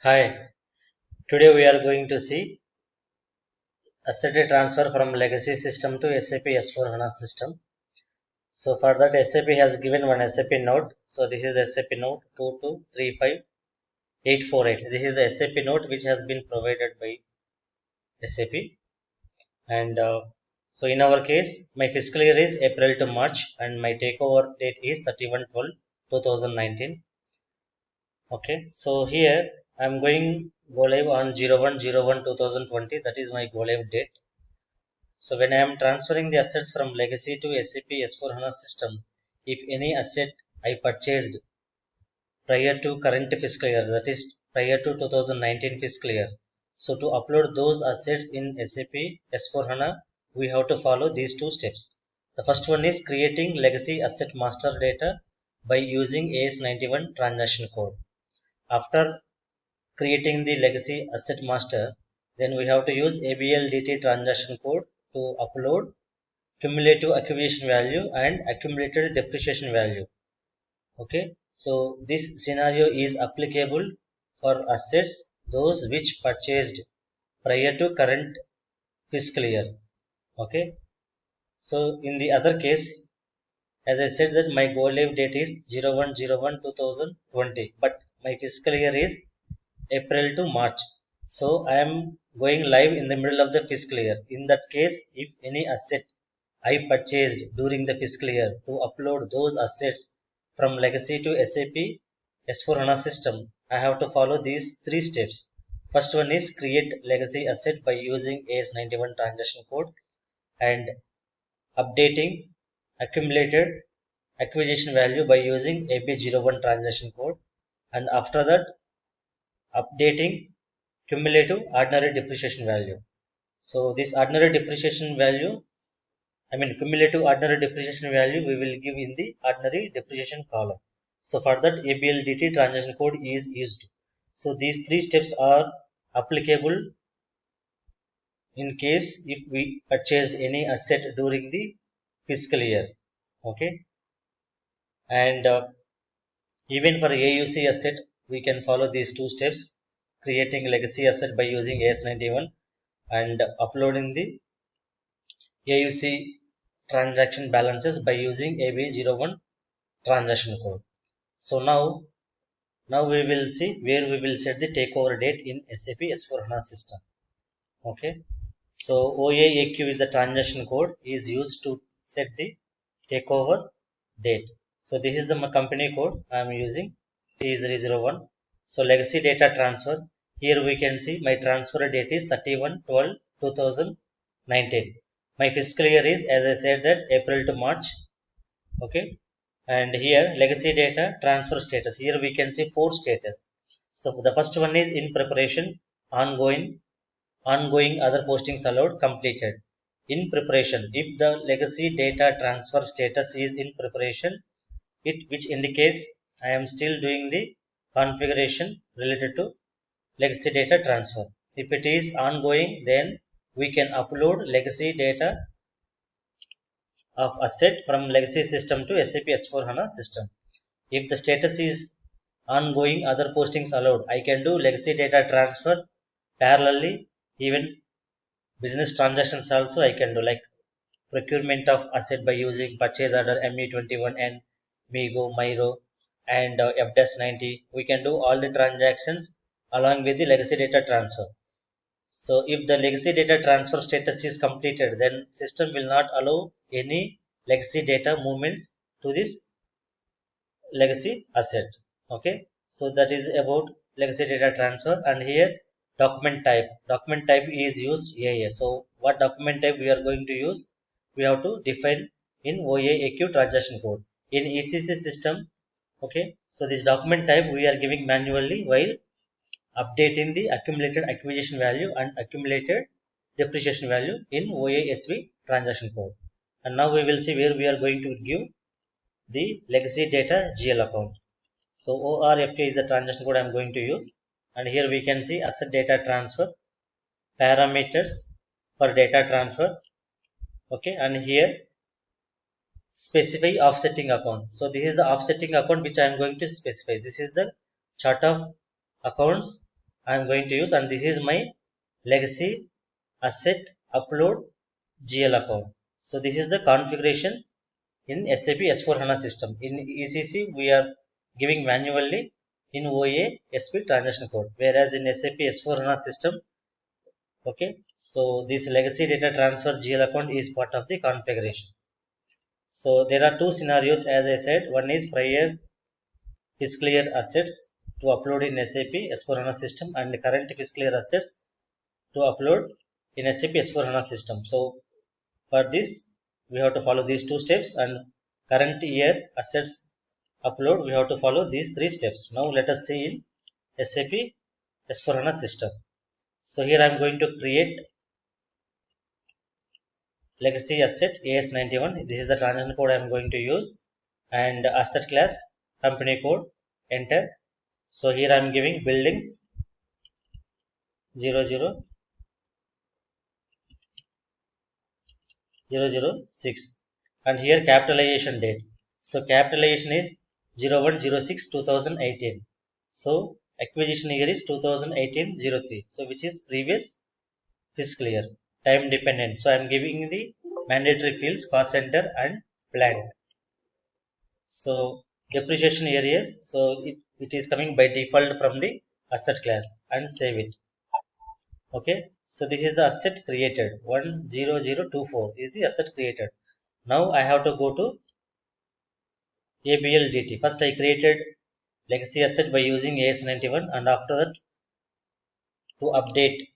Hi, today we are going to see asset transfer from legacy system to SAP S/4HANA system. So for that SAP has given one SAP node. So this is the SAP node 2235848. This is the SAP node which has been provided by SAP. And so in our case, my fiscal year is April to March and my takeover date is 31/12/2019. Okay, so here I'm going go live on 01/01/2020. That is my go live date. So when I am transferring the assets from legacy to SAP S/4HANA system, if any asset I purchased prior to current fiscal year, that is prior to 2019 fiscal year, so to upload those assets in SAP S/4HANA, we have to follow these two steps. The first one is creating legacy asset master data by using AS91 transaction code. After creating the legacy asset master, then we have to use ABLDT transaction code to upload cumulative acquisition value and accumulated depreciation value. Okay, so this scenario is applicable for assets those which purchased prior to current fiscal year. Okay, so in the other case, as I said that my go live date is 01/01/2020, but my fiscal year is April to March. So I am going live in the middle of the fiscal year. In that case, if any asset I purchased during the fiscal year to upload those assets from legacy to SAP S/4HANA system, I have to follow these three steps. First one is create legacy asset by using AS91 transaction code and updating accumulated acquisition value by using AB01 transaction code, and after that updating cumulative ordinary depreciation value. So this ordinary depreciation value, cumulative ordinary depreciation value we will give in the ordinary depreciation column. So for that ABLDT transaction code is used. So these three steps are applicable in case if we purchased any asset during the fiscal year. Okay, and even for AUC asset, we can follow these two steps: creating legacy asset by using AS91 and uploading the AUC transaction balances by using AB01 transaction code. So now we will see where we will set the takeover date in SAP S/4HANA system. Okay. So OAAQ is the transaction code is used to set the takeover date. So this is the company code I am using T001. So legacy data transfer. Here we can see my transfer date is 31/12/2019. My fiscal year is, as I said, that April to March. Okay, and here legacy data transfer status. Here we can see four status. So the first one is in preparation, ongoing other postings allowed, completed. In preparation, if the legacy data transfer status is in preparation, it which indicates I am still doing the configuration related to legacy data transfer. If it is ongoing, then we can upload legacy data of asset from legacy system to SAP S/4HANA system. If the status is ongoing, other postings allowed, I can do legacy data transfer parallelly. Even business transactions also I can do, like procurement of asset by using purchase order ME21N, MIGO, MIRO, and FDES90. We can do all the transactions along with the legacy data transfer. So if the legacy data transfer status is completed, then system will not allow any legacy data movements to this legacy asset. Okay, so that is about legacy data transfer. And here document type is used AA. So what document type we are going to use, we have to define in OAAQ transaction code in ECC system. Okay, so this document type we are giving manually while updating the accumulated acquisition value and accumulated depreciation value in OASV transaction code. And now we will see where we are going to give the legacy data GL account. So ORFA is the transaction code I am going to use, and here we can see asset data transfer, parameters for data transfer. Okay, and here specify offsetting account. So this is the offsetting account which I am going to specify. This is the chart of accounts I am going to use, and this is my legacy asset upload GL account. So this is the configuration in SAP S4HANA system. In ECC, we are giving manually in OA SP transaction code, whereas in SAP S4HANA system, okay, so this legacy data transfer GL account is part of the configuration. So there are two scenarios, as I said. One is prior fiscal year assets to upload in SAP S4HANA system, and current fiscal year assets to upload in SAP S4HANA system. So for this, we have to follow these two steps, and current year assets upload, we have to follow these three steps. Now let us see in SAP S4HANA system. So here I am going to create legacy asset AS91. This is the transaction code I am going to use, and asset class company code, enter. So here I am giving buildings 00006, and here capitalization date. So capitalization is 01/06/2018. So acquisition year is 2018-03. So which is previous fiscal year, time dependent. So I am giving the mandatory fields cost center and plant. So depreciation areas, so it is coming by default from the asset class, and save it. Okay, so this is the asset created. 10024 is the asset created. Now I have to go to ABLDT. First I created legacy asset by using AS91, and after that, to update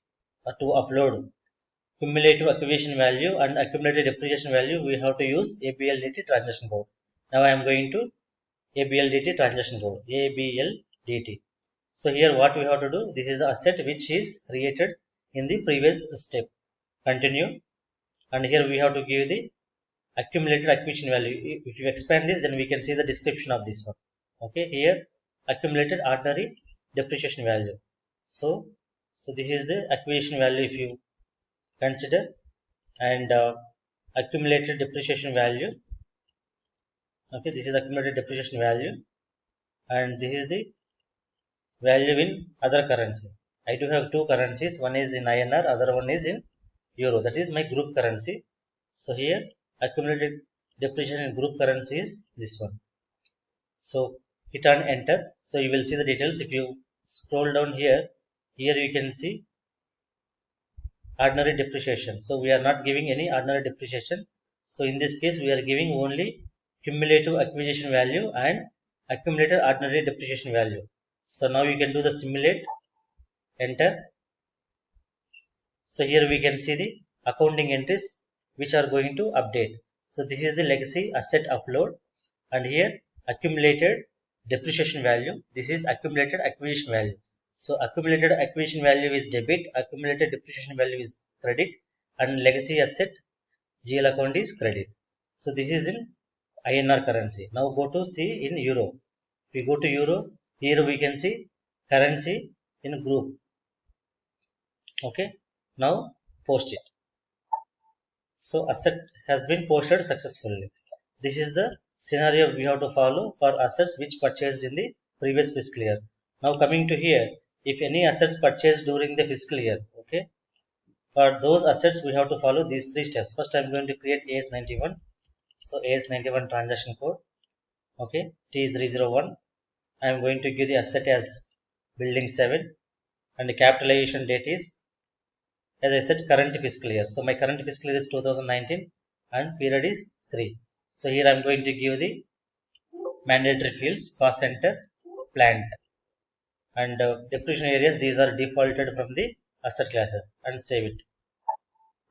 or to upload cumulative acquisition value and accumulated depreciation value, we have to use ABLDT transaction code. Now I am going to ABLDT transaction code, ABLDT. So here what we have to do, this is the asset which is created in the previous step. Continue, and here we have to give the accumulated acquisition value. If you expand this, then we can see the description of this one. Okay, here accumulated ordinary depreciation value. So this is the acquisition value if you consider, and accumulated depreciation value. Okay, this is accumulated depreciation value, and this is the value in other currency. I do have two currencies. One is in INR, other one is in Euro. That is my group currency. So here accumulated depreciation in group currency is this one. So hit on enter. So you will see the details. If you scroll down here you can see ordinary depreciation. So we are not giving any ordinary depreciation. So in this case we are giving only cumulative acquisition value and accumulated ordinary depreciation value. So now you can do the simulate, enter. So here we can see the accounting entries which are going to update. So this is the legacy asset upload, and here accumulated depreciation value, this is accumulated acquisition value. So accumulated acquisition value is debit, accumulated depreciation value is credit, and legacy asset GL account is credit. So this is in INR currency. Now go to see in Euro. If we go to Euro, here we can see currency in group. Okay, now post it. So asset has been posted successfully. This is the scenario we have to follow for assets which purchased in the previous fiscal year. Now coming to here, if any assets purchased during the fiscal year, okay, for those assets we have to follow these three steps. First I am going to create AS91. So AS91 transaction code, okay, T301. I am going to give the asset as building 7, and the capitalization date is, as I said, current fiscal year. So my current fiscal year is 2019 and period is 3. So here I am going to give the mandatory fields cost center, plant, and depreciation areas. These are defaulted from the asset classes, and save it.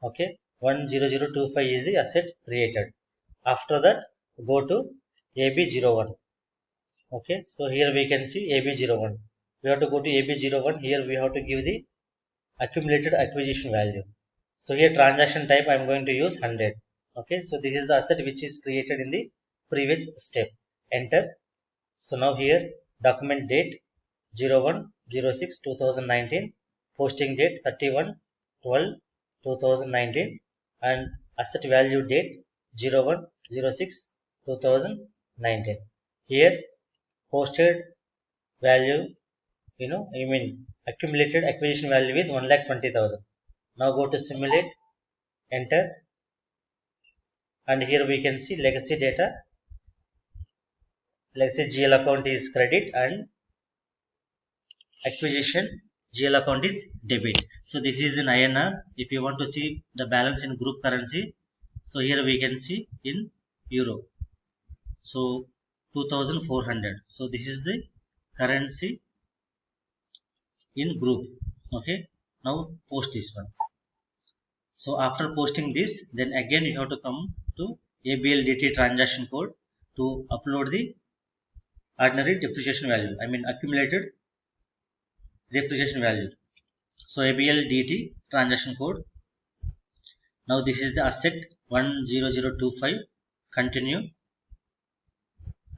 Okay, 10025 is the asset created. After that go to AB01. Okay, so here we can see AB01. We have to go to AB01. Here we have to give the accumulated acquisition value. So here transaction type I am going to use 100. Okay, so this is the asset which is created in the previous step. Enter. So now here document date 01/06/2019, posting date 31/12/2019, and asset value date 01/06/2019. Here posted value accumulated acquisition value is 1,20,000. Now go to simulate, enter, and here we can see legacy data. Legacy GL account is credit and acquisition GL account is debit. So this is in INR. If you want to see the balance in group currency, so here we can see in euro. So 2,400. So this is the currency in group. Okay. Now post this one. So after posting this, then again you have to come to ABLDT transaction code to upload the ordinary depreciation value. I mean accumulated depreciation value. So ABLDT transaction code. Now this is the asset 10025. Continue.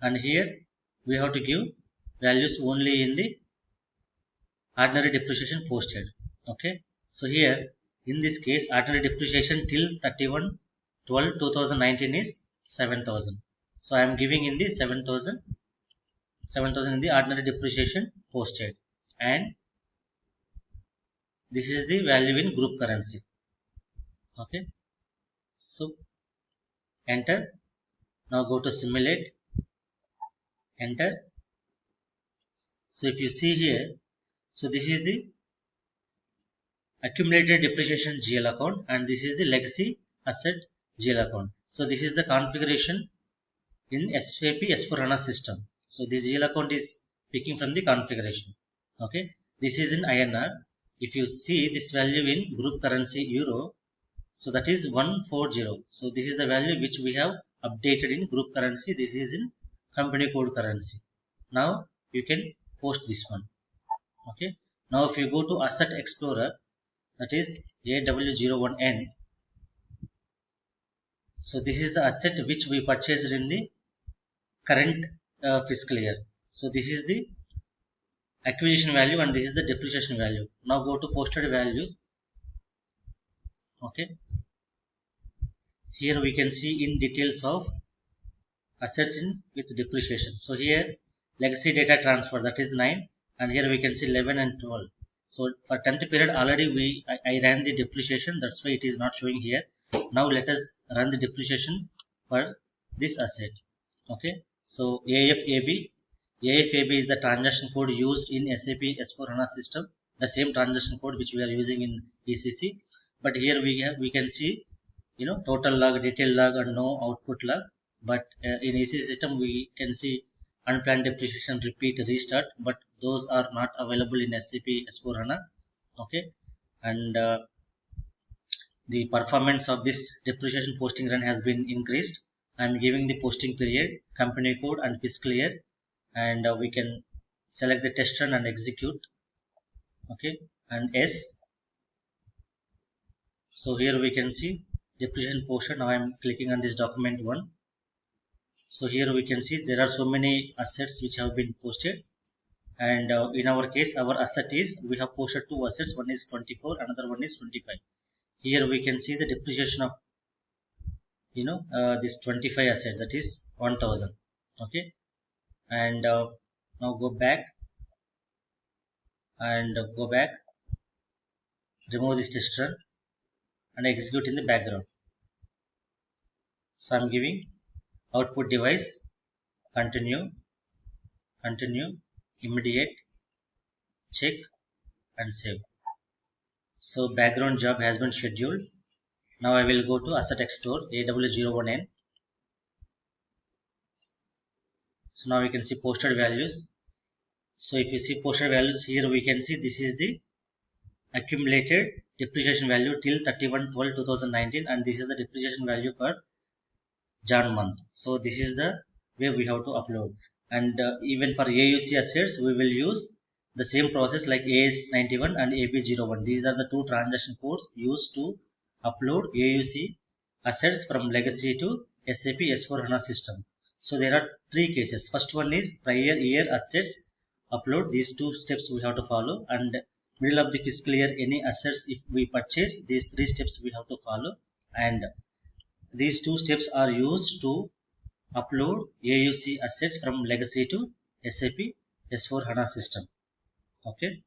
And here we have to give values only in the ordinary depreciation posted. Okay. So here in this case ordinary depreciation till 31/12/2019 is 7,000. So I am giving in the 7,000 in the ordinary depreciation posted, and this is the value in group currency. Okay. So enter. Now go to simulate, enter. So if you see here, so this is the accumulated depreciation GL account and this is the legacy asset GL account. So this is the configuration in SAP S/4HANA system. So this GL account is picking from the configuration. Okay. This is in INR. If you see this value in group currency euro, so that is 140. So this is the value which we have updated in group currency. This is in company code currency. Now you can post this one. Okay. Now if you go to Asset Explorer, that is AW01N. So this is the asset which we purchased in the current fiscal year. So this is the acquisition value and this is the depreciation value. Now go to posted values. Okay. Here we can see in details of assets in with depreciation. So here legacy data transfer, that is 9, and here we can see 11 and 12. So for 10th period already I ran the depreciation, that's why it is not showing here. Now let us run the depreciation for this asset. Okay. So AFAB is the transaction code used in SAP S/4HANA system, the same transaction code which we are using in ECC. But here we can see total log, detail log, and no output log. But in ECC system we can see unplanned depreciation, repeat, restart, but those are not available in SAP S/4HANA. Okay. And the performance of this depreciation posting run has been increased. I am giving the posting period, company code, and fiscal year, and we can select the test run and execute. Okay. And S. So here we can see depreciation posted. Now I am clicking on this document 1. So here we can see there are so many assets which have been posted, and in our case our asset is, we have posted 2 assets, one is 24, another one is 25. Here we can see the depreciation of this 25 asset, that is 1,000. Okay. And now go back, remove this test run and execute in the background. So I am giving output device, continue, immediate, check, and save. So background job has been scheduled. Now I will go to Asset Explorer AW01N. So now we can see posted values. So if you see posted values, here we can see this is the accumulated depreciation value till 31/12/2019, and this is the depreciation value per Jan month. So this is the way we have to upload. And even for AUC assets we will use the same process like AS91 and AB01. These are the 2 transaction codes used to upload AUC assets from legacy to SAP S/4HANA system. So there are 3 cases. First one is prior year assets upload. These 2 steps we have to follow, and middle of the fiscal year any assets if we purchase, these 3 steps we have to follow, and these 2 steps are used to upload AUC assets from legacy to SAP S/4HANA system. okay.